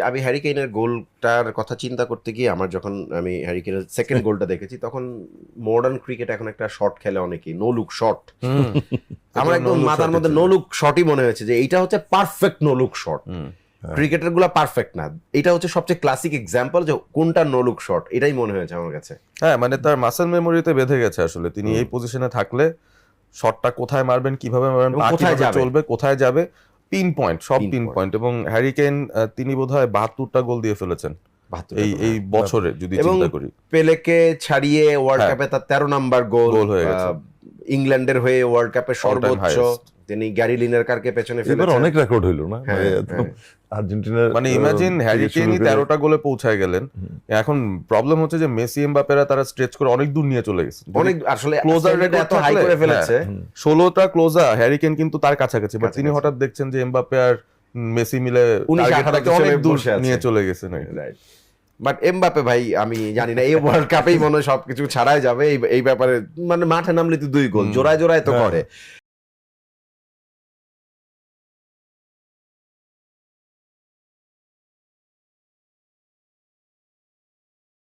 আমি হ্যারি কেইনের গোলটার কথা চিন্তা করতে গিয়ে আমার যখন আমি হ্যারি কেইনের সেকেন্ড গোলটা দেখেছি তখন মডার্ন ক্রিকেট এখন একটা শট খেলে অনেকেই নো লুক শট। আমার একদম মাথার মধ্যে নো লুক শটই মনে হয়েছে যে এইটা হচ্ছে perfect no look shot. Cricketer গুলা পারফেক্ট না, এটা হচ্ছে সবচেয়ে ক্লাসিক এক্সাম্পল যে কোনটা নো লুক শট, এটাই মনে হয়েছে আমার কাছে। হ্যাঁ মানে তার মাসেল মেমোরিতে বেঁধে গেছে আসলে, তিনি এই পজিশনে থাকলে শটটা কোথায় মারবেন, কিভাবে মারবেন, কোথায় চলবে, কোথায় যাবে, পিন পয়েন্ট, সব পিন পয়েন্ট। এবং হ্যারি কেইন তিনি বোধহয় 72টা গোল দিয়ে ফেলেছেন এই বছরে যদি চিন্তা করি। পেলেকে ছাড়িয়ে ওয়ার্ল্ড কাপে তার 13 নাম্বার গোল হয়ে গেছে। ইংল্যান্ডের হয়ে ওয়ার্ল্ড কাপে সর্বোচ্চ, তিনি গ্যারি লিনেকারকে পেছনে ফেলেছেন। অনেক রেকর্ড হইল না আর্জেন্টিনার, মানে ইমাজিন হ্যারি কেইনই 13টা গোলে পৌঁছায় গেলেন। এখন প্রবলেম হচ্ছে যে মেসি এমবাপ্পেরা তারা স্ট্রেচ করে অনেক দূর নিয়ে চলে গেছে, অনেক আসলে ক্লোজার রেকর্ড এত হাই করে ফেলেছে। 16টা ক্লোজার, হ্যারি কেইন কিন্তু তার কাছাকাছি, বাট তিনি হঠাৎ দেখছেন যে এমবাপ্পে আর মেসি মিলে টার্গেটটাকে অনেক দূর নিয়ে চলে গেছেন। বাট এমবাপ্পে ভাই আমি জানি না, এই ওয়ার্ল্ড কাপেই মনে হয় সবকিছু ছাড়াই যাবে এই ব্যাপারে। মানে মাঠে নামলে তো 2 গোল জোড়ায় জোড়ায় তো করে।